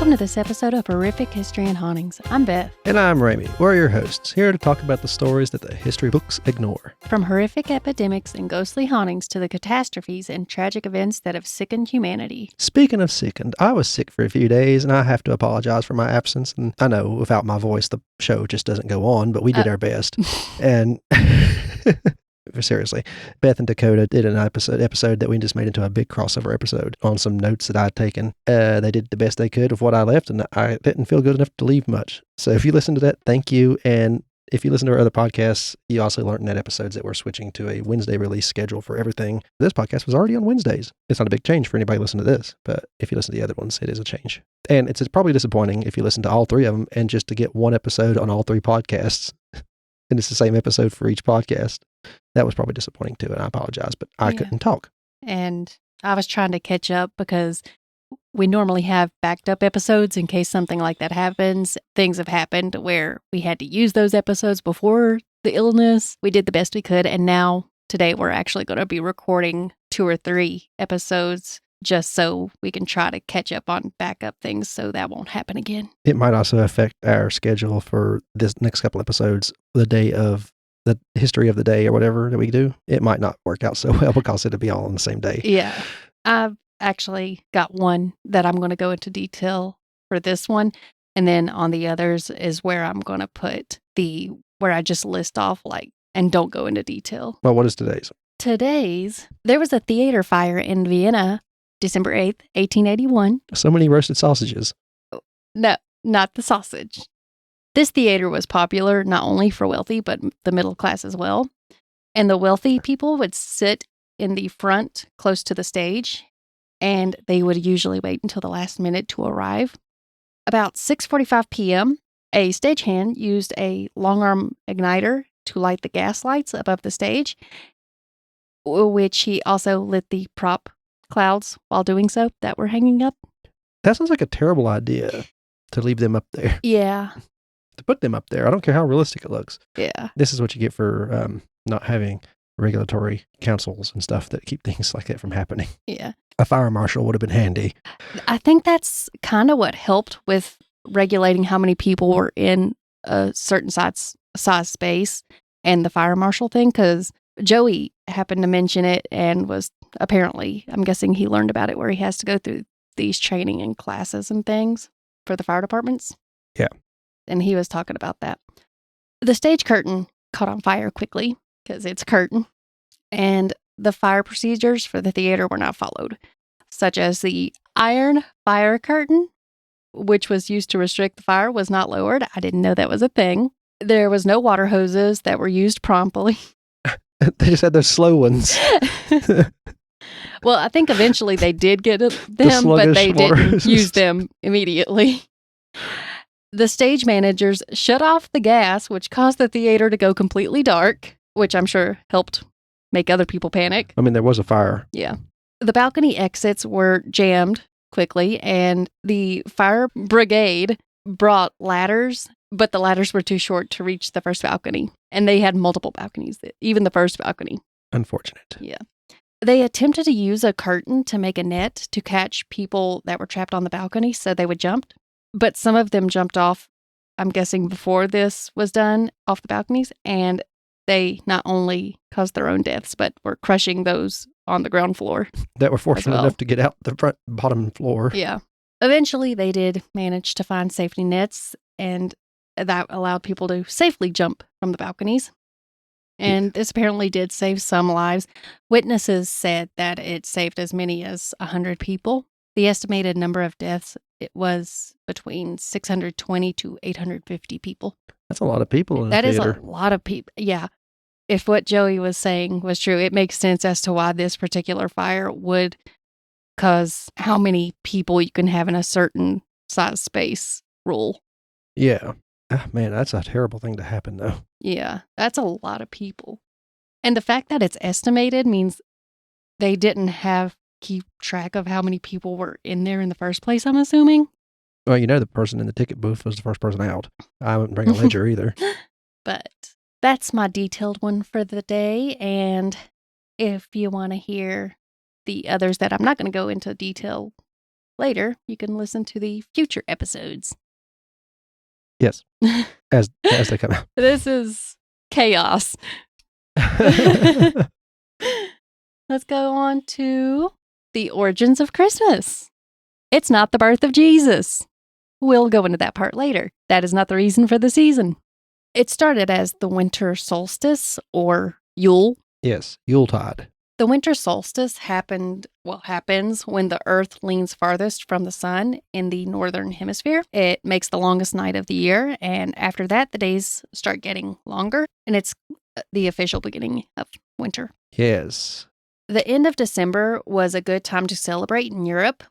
Welcome to this episode of Horrific History and Hauntings. I'm Beth. And I'm Ramy. We're your hosts, here to talk about the stories that the history books ignore. From horrific epidemics and ghostly hauntings to the catastrophes and tragic events that have sickened humanity. Speaking of sickened, I was sick for a few days, and I have to apologize for my absence. And I know without my voice, the show just doesn't go on, but we did our best. And seriously, Beth and Dakota did an episode that we just made into a big crossover episode on some notes that I'd taken. They did the best they could with what I left, and I didn't feel good enough to leave much. So if you listen to that, thank you. And if you listen to our other podcasts, you also learned in that episodes that we're switching to a Wednesday release schedule for everything. This podcast was already on Wednesdays. It's not a big change for anybody listening to this, but if you listen to the other ones, it is a change. And it's probably disappointing if you listen to all three of them and just to get one episode on all three podcasts. And it's the same episode for each podcast. That was probably disappointing too, and I apologize, but I couldn't talk. And I was trying to catch up because we normally have backed up episodes in case something like that happens. Things have happened where we had to use those episodes before the illness. We did the best we could, and now today we're actually going to be recording 2 or 3 episodes just so we can try to catch up on backup things so that won't happen again. It might also affect our schedule for this next couple episodes, the day of the history of the day or whatever that we do. It might not work out so well because it'll be all on the same day. Yeah. I've actually got one that I'm going to go into detail for this one. And then on the others is where I'm going to put where I just list off and don't go into detail. Well, what is today's? There was a theater fire in Vienna, December 8th, 1881. So many roasted sausages. No, not the sausage. This theater was popular not only for wealthy, but the middle class as well. And the wealthy people would sit in the front close to the stage, and they would usually wait until the last minute to arrive. About 6:45 p.m., a stagehand used a long-arm igniter to light the gas lights above the stage, which he also lit the prop clouds while doing so that were hanging up. That sounds like a terrible idea to leave them up there. Yeah. To put them up there. I don't care how realistic it looks. Yeah. This is what you get for not having regulatory councils and stuff that keep things like that from happening. Yeah. A fire marshal would have been handy. I think that's kind of what helped with regulating how many people were in a certain size space and the fire marshal thing, because Joey happened to mention it and was apparently, I'm guessing he learned about it where he has to go through these training and classes and things for the fire departments. Yeah. And he was talking about that. The stage curtain caught on fire quickly because it's a curtain, and the fire procedures for the theater were not followed, such as the iron fire curtain, which was used to restrict the fire, was not lowered. I didn't know that was a thing. There was no water hoses that were used promptly. They just had those slow ones. Well, I think eventually they did get them, but they didn't use them immediately. The stage managers shut off the gas, which caused the theater to go completely dark, which I'm sure helped make other people panic. I mean, there was a fire. Yeah. The balcony exits were jammed quickly, and the fire brigade brought ladders, but the ladders were too short to reach the first balcony. And they had multiple balconies, even the first balcony. Unfortunate. Yeah. They attempted to use a curtain to make a net to catch people that were trapped on the balcony so they would jump. But some of them jumped off, I'm guessing before this was done, off the balconies. And they not only caused their own deaths, but were crushing those on the ground floor. That were fortunate enough to get out the bottom floor. Yeah. Eventually, they did manage to find safety nets, and that allowed people to safely jump from the balconies. And this apparently did save some lives. Witnesses said that it saved as many as 100 people. The estimated number of deaths, it was between 620 to 850 people. That's a lot of people in a theater. That is a lot of people. Yeah. If what Joey was saying was true, it makes sense as to why this particular fire would cause how many people you can have in a certain size space rule. Yeah. Man, that's a terrible thing to happen, though. Yeah, that's a lot of people. And the fact that it's estimated means they didn't keep track of how many people were in there in the first place, I'm assuming. Well, the person in the ticket booth was the first person out. I wouldn't bring a ledger either. But that's my detailed one for the day. And if you want to hear the others that I'm not going to go into detail later, you can listen to the future episodes. Yes. As they come out. This is chaos. Let's go on to the origins of Christmas. It's not the birth of Jesus. We'll go into that part later. That is not the reason for the season. It started as the winter solstice or Yule. Yes, Yuletide. The winter solstice happens when the earth leans farthest from the sun in the northern hemisphere. It makes the longest night of the year, and after that, the days start getting longer, and it's the official beginning of winter. Yes. The end of December was a good time to celebrate in Europe.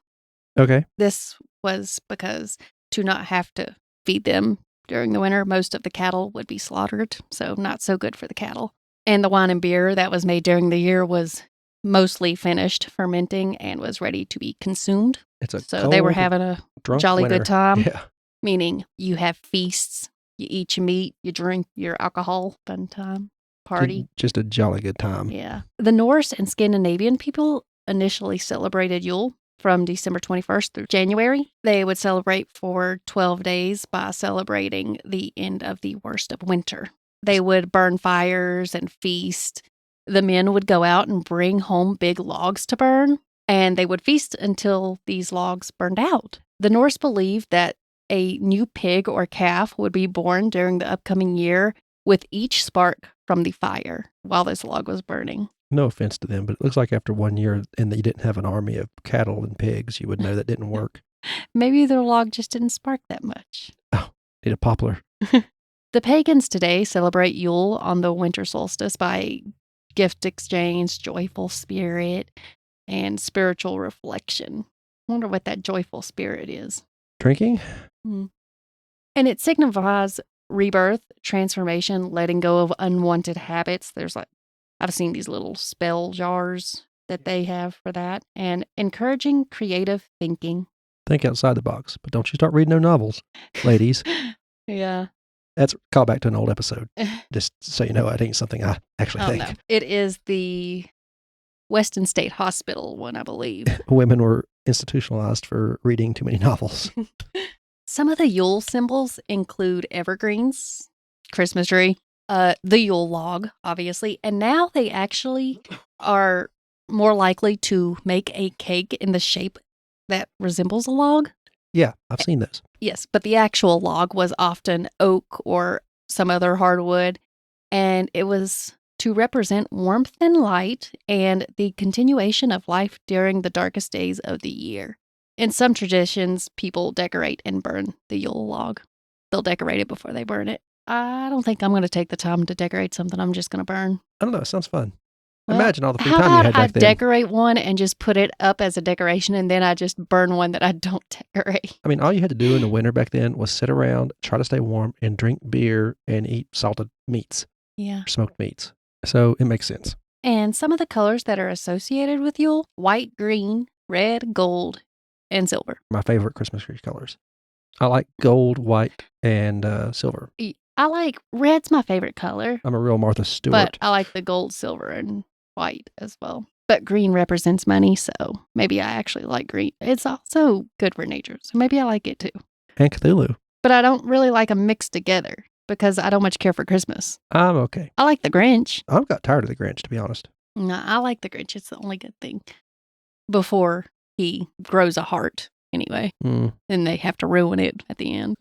Okay. This was because to not have to feed them during the winter, most of the cattle would be slaughtered, so not so good for the cattle. And the wine and beer that was made during the year was mostly finished fermenting and was ready to be consumed. So they were having a jolly winter. good time, Yeah. meaning you have feasts, you eat your meat, you drink your alcohol, fun time, party. Just a jolly good time. Yeah. The Norse and Scandinavian people initially celebrated Yule from December 21st through January. They would celebrate for 12 days by celebrating the end of the worst of winter. They would burn fires and feast. The men would go out and bring home big logs to burn, and they would feast until these logs burned out. The Norse believed that a new pig or calf would be born during the upcoming year with each spark from the fire while this log was burning. No offense to them, but it looks like after 1 year and you didn't have an army of cattle and pigs, you would know that didn't work. Maybe their log just didn't spark that much. Oh, need a poplar. The pagans today celebrate Yule on the winter solstice by gift exchange, joyful spirit, and spiritual reflection. I wonder what that joyful spirit is. Drinking? And it signifies rebirth, transformation, letting go of unwanted habits. I've seen these little spell jars that they have for that, and encouraging creative thinking. Think outside the box, but don't you start reading no novels, ladies. Yeah. That's a callback to an old episode. Just so you know, it ain't something I actually think. No. It is the Weston State Hospital one, I believe. Women were institutionalized for reading too many novels. Some of the Yule symbols include evergreens, Christmas tree, the Yule log, obviously, and now they actually are more likely to make a cake in the shape that resembles a log. Yeah, I've seen those. Yes, but the actual log was often oak or some other hardwood, and it was to represent warmth and light and the continuation of life during the darkest days of the year. In some traditions, people decorate and burn the Yule log. They'll decorate it before they burn it. I don't think I'm going to take the time to decorate something I'm just going to burn. I don't know. It sounds fun. Well, imagine all the free time you had back then. I decorate one and just put it up as a decoration, and then I just burn one that I don't decorate. I mean, all you had to do in the winter back then was sit around, try to stay warm, and drink beer and eat salted meats. Yeah. Smoked meats. So it makes sense. And some of the colors that are associated with Yule: white, green, red, gold, and silver. My favorite Christmas tree colors. I like gold, white, and silver. I like red's my favorite color. I'm a real Martha Stewart. But I like the gold, silver, and white as well. But green represents money, so maybe I actually like green. It's also good for nature, so maybe I like it too. And Cthulhu. But I don't really like them mixed together because I don't much care for Christmas. I'm okay. I like the Grinch. I've got tired of the Grinch, to be honest. No, I like the Grinch. It's the only good thing. Before he grows a heart, anyway. And they have to ruin it at the end.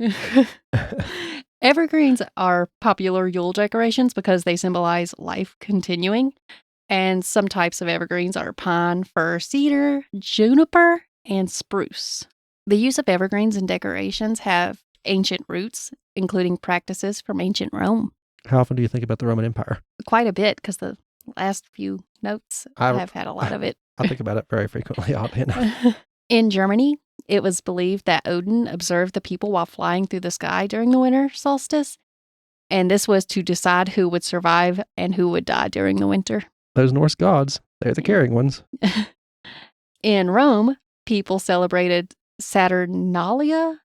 Evergreens are popular Yule decorations because they symbolize life continuing. And some types of evergreens are pine, fir, cedar, juniper, and spruce. The use of evergreens in decorations have ancient roots, including practices from ancient Rome. How often do you think about the Roman Empire? Quite a bit, because the last few notes have had a lot of it. I think about it very frequently, oddly enough. In Germany, it was believed that Odin observed the people while flying through the sky during the winter solstice, and this was to decide who would survive and who would die during the winter. Those Norse gods, they're the caring ones. In Rome, people celebrated Saturnalia.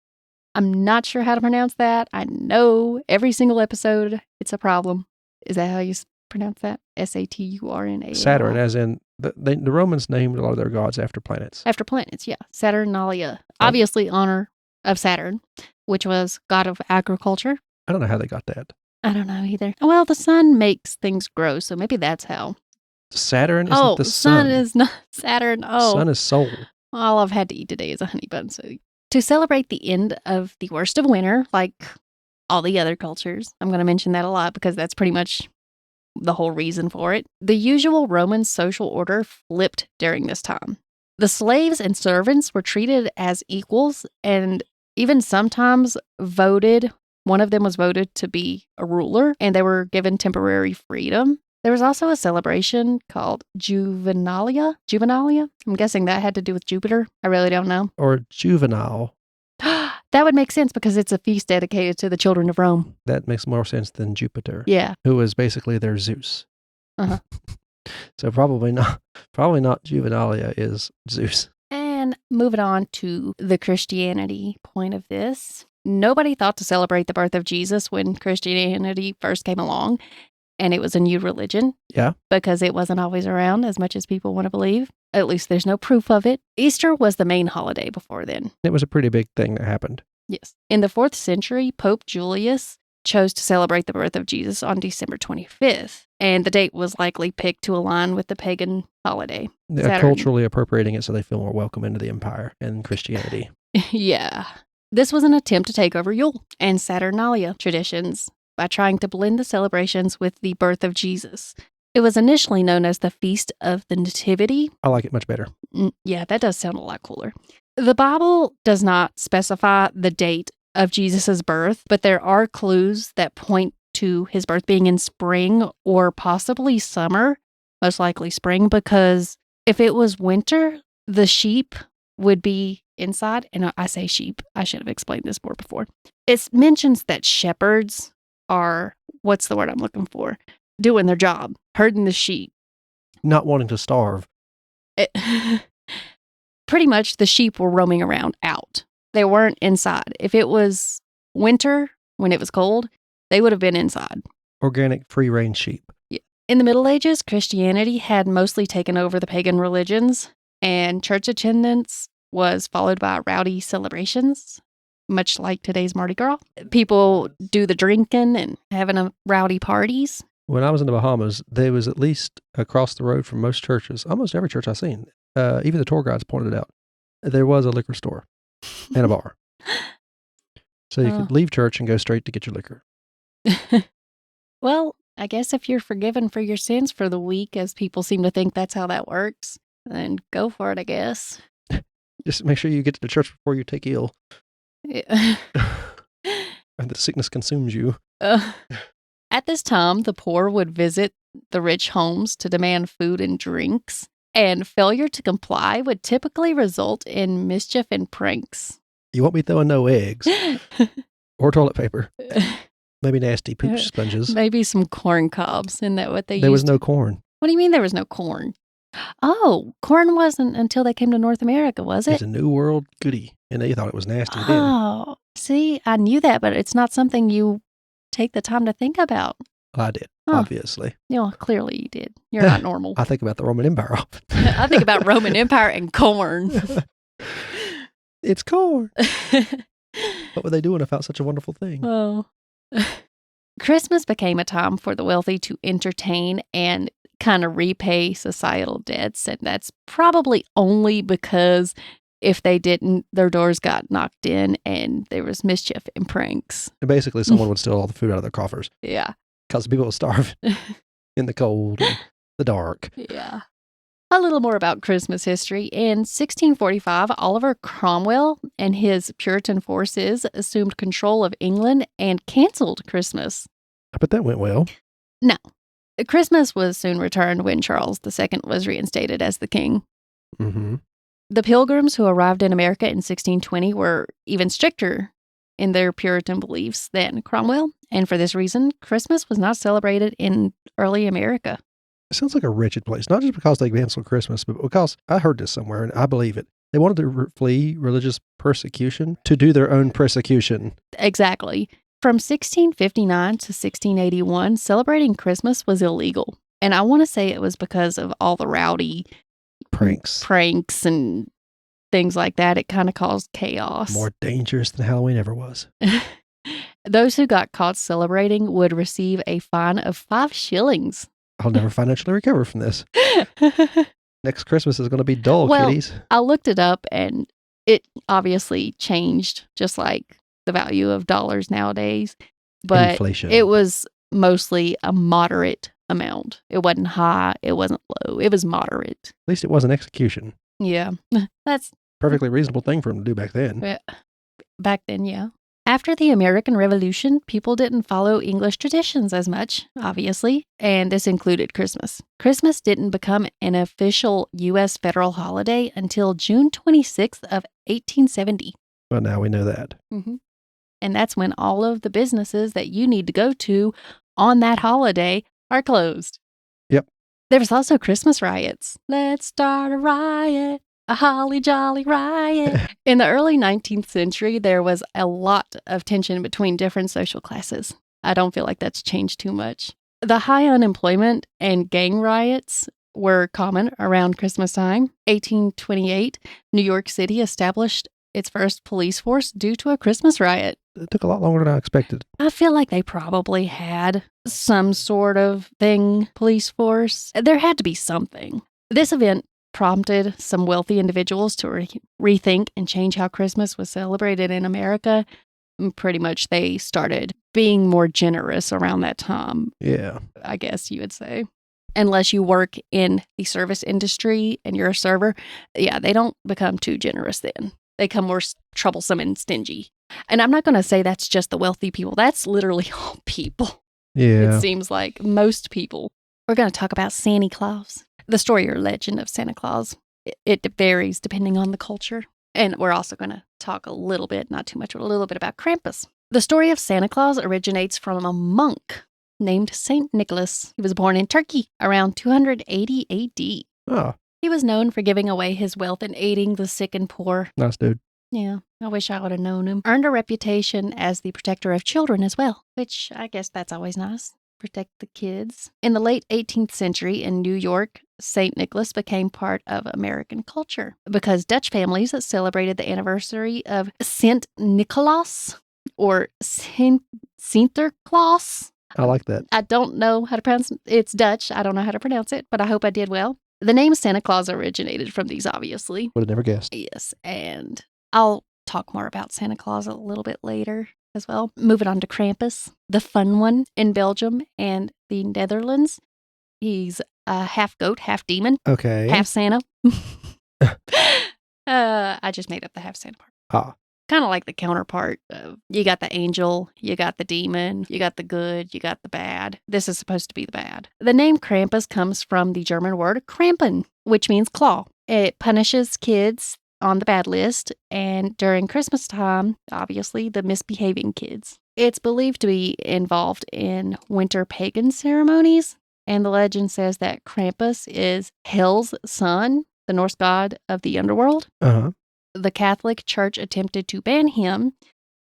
I'm not sure how to pronounce that. I know every single episode, it's a problem. Is that how you pronounce that? Saturn. Saturn, as in the Romans named a lot of their gods after planets. After planets, yeah. Saturnalia. Obviously, honor of Saturn, which was god of agriculture. I don't know how they got that. I don't know either. Well, the sun makes things grow, so maybe that's how. Saturn isn't the sun. Sun is not Saturn. Oh. Sun is soul. All I've had to eat today is a honey bun. So to celebrate the end of the worst of winter, like all the other cultures, I'm going to mention that a lot because that's pretty much the whole reason for it. The usual Roman social order flipped during this time. The slaves and servants were treated as equals and even sometimes voted. One of them was voted to be a ruler, and they were given temporary freedom. There was also a celebration called Juvenalia. I'm guessing that had to do with Jupiter. I really don't know. Or juvenile. That would make sense because it's a feast dedicated to the children of Rome. That makes more sense than Jupiter. Yeah. Who was basically their Zeus. Uh-huh. So probably not Juvenalia is Zeus. And moving on to the Christianity point of this. Nobody thought to celebrate the birth of Jesus when Christianity first came along, and it was a new religion. Yeah. Because it wasn't always around as much as people want to believe. At least there's no proof of it. Easter was the main holiday before then. It was a pretty big thing that happened. Yes. In the 4th century, Pope Julius chose to celebrate the birth of Jesus on December 25th, and the date was likely picked to align with the pagan holiday. They're culturally appropriating it so they feel more welcome into the empire and Christianity. Yeah. This was an attempt to take over Yule and Saturnalia traditions by trying to blend the celebrations with the birth of Jesus. It was initially known as the Feast of the Nativity. I like it much better. Yeah, that does sound a lot cooler. The Bible does not specify the date of Jesus' birth, but there are clues that point to his birth being in spring or possibly summer, most likely spring, because if it was winter, the sheep would be inside. And I say sheep. I should have explained this more before. It mentions that shepherds are, what's the word I'm looking for? Doing their job, herding the sheep. Not wanting to starve. Pretty much the sheep were roaming around out. They weren't inside. If it was winter, when it was cold, they would have been inside. Organic, free-range sheep. Yeah. In the Middle Ages, Christianity had mostly taken over the pagan religions, and church attendance was followed by rowdy celebrations, much like today's Mardi Gras. People do the drinking and having a rowdy parties. When I was in the Bahamas, there was at least across the road from most churches, almost every church I've seen, even the tour guides pointed out, there was a liquor store and a bar. So you could leave church and go straight to get your liquor. Well, I guess if you're forgiven for your sins for the week, as people seem to think that's how that works, then go for it, I guess. Just make sure you get to the church before you take ill. Yeah. And the sickness consumes you. At this time, the poor would visit the rich homes to demand food and drinks, and failure to comply would typically result in mischief and pranks. You won't be throwing no eggs or toilet paper. Maybe nasty poop sponges. Maybe some corn cobs. Isn't that what they used? There was no corn. What do you mean there was no corn? Oh, corn wasn't until they came to North America, was it? It's a New World goodie, and they thought it was nasty then. Oh, see, I knew that, but it's not something you take the time to think about. Well, I did, obviously. Yeah, clearly you did. You're not normal. I think about the Roman Empire often. I think about Roman Empire and corn. It's corn. What were they doing without such a wonderful thing? Oh. Christmas became a time for the wealthy to entertain and kind of repay societal debts. And that's probably only because if they didn't, their doors got knocked in and there was mischief and pranks. And basically, someone would steal all the food out of their coffers. Yeah. Because people would starve in the cold and the dark. Yeah. A little more about Christmas history. In 1645, Oliver Cromwell and his Puritan forces assumed control of England and canceled Christmas. I bet that went well. No. Christmas was soon returned when Charles II was reinstated as the king. Mm-hmm. The Pilgrims who arrived in America in 1620 were even stricter in their Puritan beliefs than Cromwell, and for this reason, Christmas was not celebrated in early America. It sounds like a wretched place, not just because they canceled Christmas, but because I heard this somewhere, and I believe it. They wanted to flee religious persecution to do their own persecution. Exactly. From 1659 to 1681, celebrating Christmas was illegal. And I want to say it was because of all the rowdy pranks and things like that. It kind of caused chaos. More dangerous than Halloween ever was. Those who got caught celebrating would receive a fine of 5 shillings. I'll never financially recover from this. Next Christmas is going to be dull, kiddies. I looked it up and it obviously changed, just like the value of dollars nowadays. But Inflation. It was mostly a moderate amount. It wasn't high. It wasn't low. It was moderate. At least it wasn't execution. Yeah. That's perfectly reasonable thing for them to do back then. Back then, yeah. After the American Revolution, people didn't follow English traditions as much, obviously, and this included Christmas. Christmas didn't become an official U.S. federal holiday until June 26th of 1870. Well, now we know that. Mm-hmm. And that's when all of the businesses that you need to go to on that holiday are closed. Yep. There was also Christmas riots. Let's start a riot. A holly jolly riot. In the early 19th century, there was a lot of tension between different social classes. I don't feel like that's changed too much. The high unemployment and gang riots were common around Christmas time. 1828, New York City established its first police force due to a Christmas riot. It took a lot longer than I expected. I feel like they probably had some sort of police force. There had to be something. This event prompted some wealthy individuals to rethink and change how Christmas was celebrated in America. And pretty much they started being more generous around that time. Yeah. I guess you would say. Unless you work in the service industry and you're a server, yeah, they don't become too generous then. They become more troublesome and stingy. And I'm not going to say that's just the wealthy people. That's literally all people. Yeah. It seems like most people. We're going to talk about Santa Claus. The story or legend of Santa Claus, it varies depending on the culture. And we're also going to talk a little bit, not too much, but a little bit about Krampus. The story of Santa Claus originates from a monk named Saint Nicholas. He was born in Turkey around 280 A.D. Oh. He was known for giving away his wealth and aiding the sick and poor. Nice dude. Yeah, I wish I would have known him. Earned a reputation as the protector of children as well, which I guess that's always nice. Protect the kids. In the late 18th century in New York, St. Nicholas became part of American culture because Dutch families celebrated the anniversary of St. Nicholas or Sinterklaas. I like that. I don't know how to pronounce it. It's Dutch. I don't know how to pronounce it, but I hope I did well. The name Santa Claus originated from these, obviously. Would have never guessed. Yes, and I'll talk more about Santa Claus a little bit later as well. Moving on to Krampus, the fun one in Belgium and the Netherlands. He's a half goat, half demon. Okay. Half Santa. I just made up the half Santa part. Ah. Kind of like the counterpart of you got the angel, you got the demon, you got the good, you got the bad. This is supposed to be the bad. The name Krampus comes from the German word Krampen, which means claw. It punishes kids on the bad list, and during Christmas time, obviously, the misbehaving kids. It's believed to be involved in winter pagan ceremonies, and the legend says that Krampus is Hell's son, the Norse god of the underworld. Uh-huh. The Catholic Church attempted to ban him,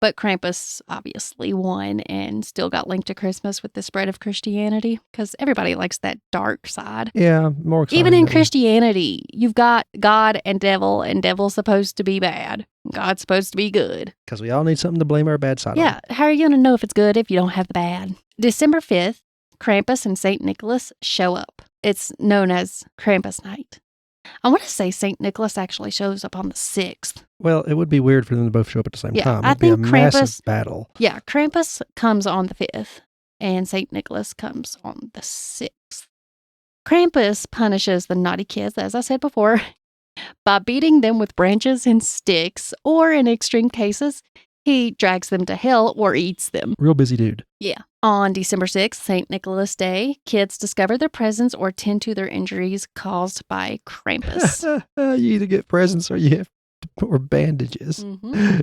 but Krampus obviously won and still got linked to Christmas with the spread of Christianity because everybody likes that dark side. Yeah, more exciting. Even in Christianity, you've got God and devil's supposed to be bad. God's supposed to be good. Because we all need something to blame our bad side on. Yeah, how are you going to know if it's good if you don't have the bad? December 5th, Krampus and St. Nicholas show up. It's known as Krampus Night. I want to say St. Nicholas actually shows up on the 6th. Well, it would be weird for them to both show up at the same time. It'd I think be a Krampus, massive battle. Yeah, Krampus comes on the 5th, and St. Nicholas comes on the 6th. Krampus punishes the naughty kids, as I said before, by beating them with branches and sticks, or in extreme cases, he drags them to hell or eats them. Real busy dude. Yeah. On December 6th, St. Nicholas Day, kids discover their presents or tend to their injuries caused by Krampus. You either get presents or you have or bandages. Mm-hmm.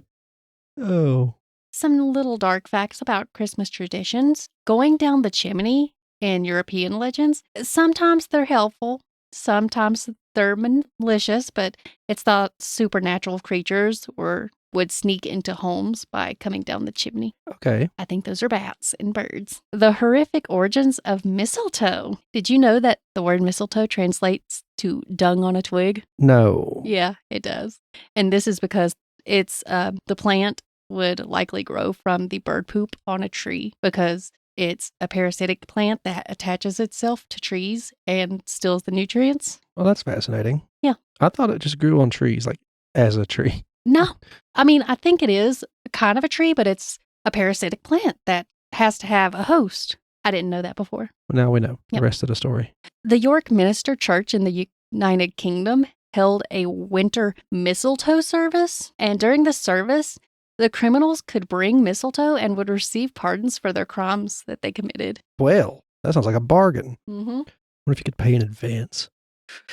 Oh. Some little dark facts about Christmas traditions. Going down the chimney in European legends, sometimes they're helpful, sometimes they're malicious, but it's thought supernatural creatures were would sneak into homes by coming down the chimney. Okay. I think those are bats and birds. The horrific origins of mistletoe. Did you know that the word mistletoe translates to dung on a twig? No. Yeah, it does. And this is because it's the plant would likely grow from the bird poop on a tree because it's a parasitic plant that attaches itself to trees and steals the nutrients. Well, that's fascinating. Yeah. I thought it just grew on trees, like as a tree. No. I mean, I think it is kind of a tree, but it's a parasitic plant that has to have a host. I didn't know that before. Now we know Yep. the rest of the story. The York Minster Church in the United Kingdom held a winter mistletoe service, and during the service, the criminals could bring mistletoe and would receive pardons for their crimes that they committed. Well, that sounds like a bargain. Mm-hmm. What if you could pay in advance?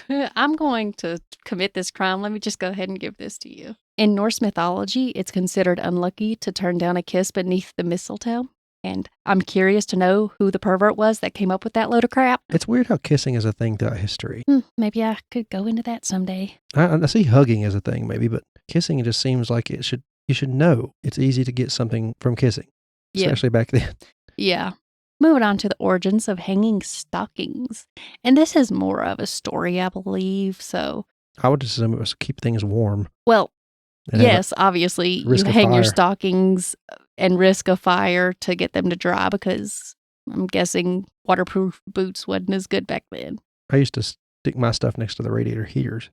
I'm going to commit this crime. Let me just go ahead and give this to you. In Norse mythology, it's considered unlucky to turn down a kiss beneath the mistletoe. And I'm curious to know who the pervert was that came up with that load of crap. It's weird how kissing is a thing throughout history. Maybe I could go into that someday. I see hugging as a thing maybe, but kissing just seems like you should know it's easy to get something from kissing, especially back then. Yeah. Moving on to the origins of hanging stockings. And this is more of a story, I believe. So, I would assume it was to keep things warm. well, and have yes, obviously, you risk of hang your fire. stockings and risk a fire to get them to dry because I'm guessing waterproof boots wasn't as good back then. I used to stick my stuff next to the radiator heaters,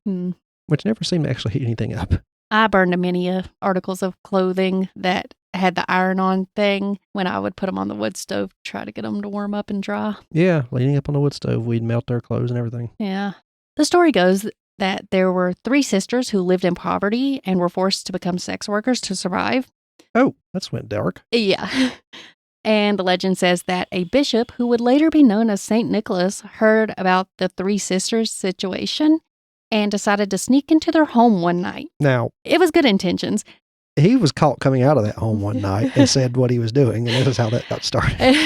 which never seemed to actually heat anything up. I burned many articles of clothing that had the iron-on thing when I would put them on the wood stove to try to get them to warm up and dry. Yeah, leaning up on the wood stove, we'd melt our clothes and everything. Yeah. The story goes that there were 3 sisters who lived in poverty and were forced to become sex workers to survive. Oh, that's went dark. Yeah. And the legend says that a bishop, who would later be known as St. Nicholas, heard about the 3 sisters' situation and decided to sneak into their home one night. Now, It was good intentions. he was caught coming out of that home one night and said what he was doing, and this is how that got started.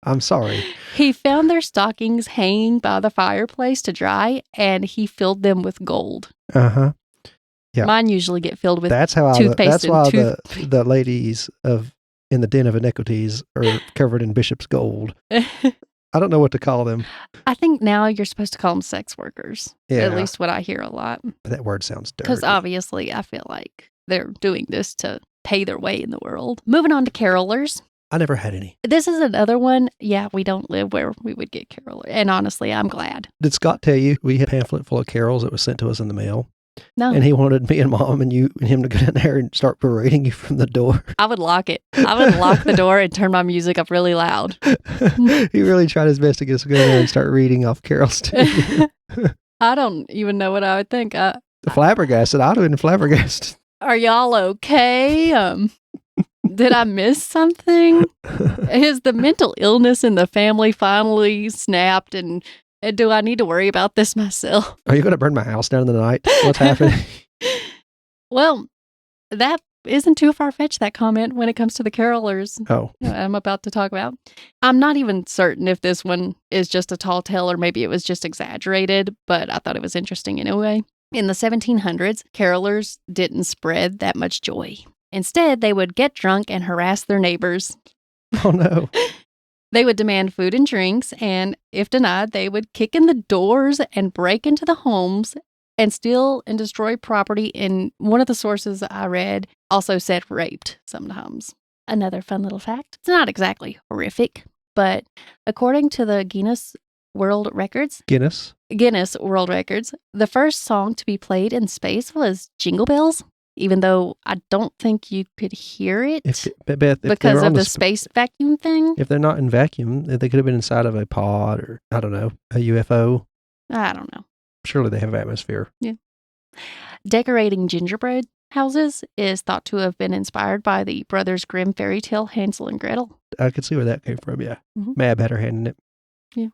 I'm sorry. He found their stockings hanging by the fireplace to dry, and he filled them with gold. Uh-huh. Yeah. Mine usually get filled with That's how toothpaste that's and why tooth- the ladies in the den of iniquities are covered in bishop's gold. I don't know what to call them. I think now you're supposed to call them sex workers. Yeah. At least what I hear a lot. But that word sounds dirty. Because obviously I feel like they're doing this to pay their way in the world. Moving on to carolers. I never had any. This is another one. Yeah, we don't live where we would get carolers. And honestly, I'm glad. Did Scott tell you we had a pamphlet full of carols that was sent to us in the mail? No, And he wanted me and Mom and you and him to go down there and start berating you from the door. I would lock it. I would lock the door and turn my music up really loud. He really tried his best to get us to go there and start reading off carols to you. I don't even know what I would think. Flabbergasted. I'd have been flabbergasted. Are y'all okay? Did I miss something? Has the mental illness in the family finally snapped and do I need to worry about this myself? Are you going to burn my house down in the night? What's happening? Well, that isn't too far-fetched, that comment, when it comes to the carolers Oh, I'm about to talk about. I'm not even certain if this one is just a tall tale or maybe it was just exaggerated, but I thought it was interesting anyway. In the 1700s, carolers didn't spread that much joy. Instead, they would get drunk and harass their neighbors. oh no. They would demand food and drinks, and if denied, they would kick in the doors and break into the homes and steal and destroy property. In one of the sources I read also said raped sometimes. Another fun little fact. It's not exactly horrific, but according to the Guinness World Records, the first song to be played in space was Jingle Bells, even though I don't think you could hear it Beth, if because they're of on the space vacuum thing. if they're not in vacuum, they could have been inside of a pod or, I don't know, a UFO. I don't know. Surely they have atmosphere. Decorating gingerbread houses is thought to have been inspired by the Brothers Grimm fairy tale Hansel and Gretel. I could see where that came from, yeah. Mhm. Mab had her hand in it.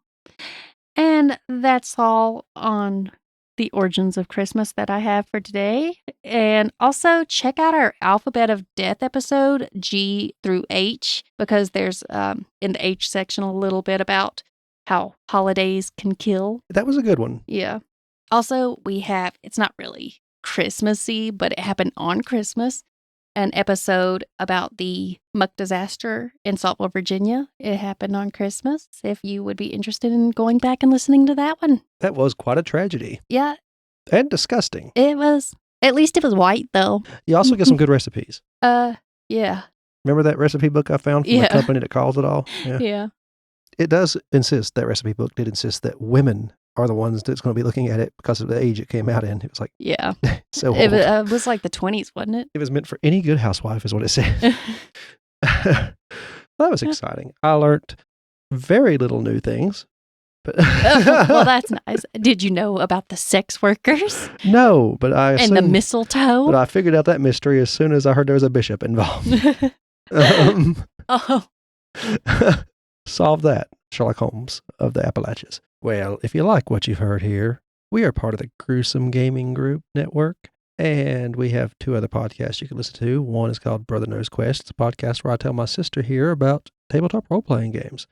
And that's all on the origins of Christmas that I have for today. And also check out our Alphabet of Death episode, G through H, because there's in the H section a little bit about how holidays can kill. That was a good one. Yeah. Also, we have, it's not really Christmassy, but it happened on Christmas. an episode about the muck disaster in Saltville, Virginia. It happened on Christmas. If you would be interested in going back and listening to that one. That was quite a tragedy. Yeah. And disgusting. It was. At least it was white, though. You also get some good recipes. Yeah. Remember that recipe book I found from the company that calls it all? Yeah. It does insist, that recipe book did insist that women are the ones that's going to be looking at it because of the age it came out in. It was like, yeah. So it was like the 20s, wasn't it? It was meant for any good housewife is what it said. That was exciting. I learned very little new things. But well, that's nice. Did you know about the sex workers? No, but I assumed, and the mistletoe? But I figured out that mystery as soon as I heard there was a bishop involved. Solve that, Sherlock Holmes of the Appalachians. Well, if you like what you've heard here, we are part of the Gruesome Gaming Group network, and we have 2 other podcasts you can listen to. One is called Brother Knows Quest. It's a podcast where I tell my sister here about tabletop role-playing games.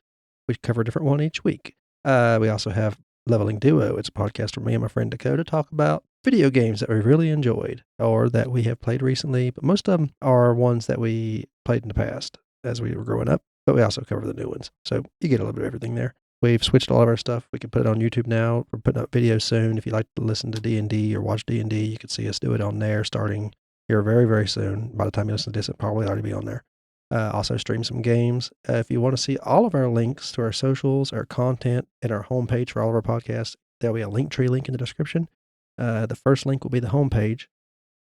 We cover a different one each week. We also have Leveling Duo. It's a podcast where me and my friend Dakota talk about video games that we really enjoyed or that we have played recently, but most of them are ones that we played in the past as we were growing up, but we also cover the new ones. So you get a little bit of everything there. We've switched all of our stuff. We can put it on YouTube now. We're putting up videos soon. If you like to listen to D&D or watch D&D, you can see us do it on there starting here very, very soon. By the time you listen to this, it'll probably already be on there. Also stream some games. If you want to see all of our links to our socials, our content, and our homepage for all of our podcasts, there'll be a Linktree link in the description. The first link will be the homepage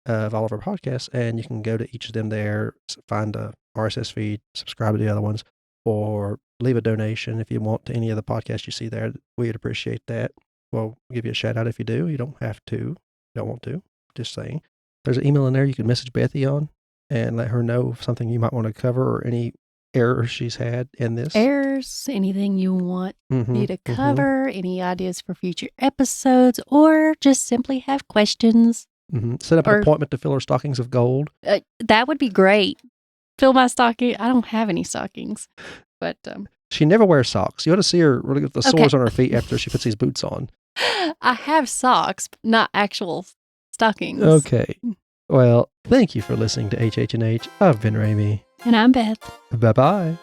of all of our podcasts, and you can go to each of them there, find a RSS feed, subscribe to the other ones, or leave a donation if you want to any of the podcasts you see there. We'd appreciate that. We'll give you a shout out if you do. You don't have to. You don't want to. Just saying. There's an email in there you can message Bethy on and let her know something you might want to cover or any errors she's had in this. Errors, anything you want me to cover, any ideas for future episodes, or just simply have questions. Set up an appointment to fill her stockings of gold. That would be great. Fill my stocking. I don't have any stockings, but she never wears socks. You ought to see her really with the sores on her feet after she puts these boots on. I have socks, not actual stockings. Okay. Well, thank you for listening to HH&H. I've been Ramey. And I'm Beth. Bye-bye.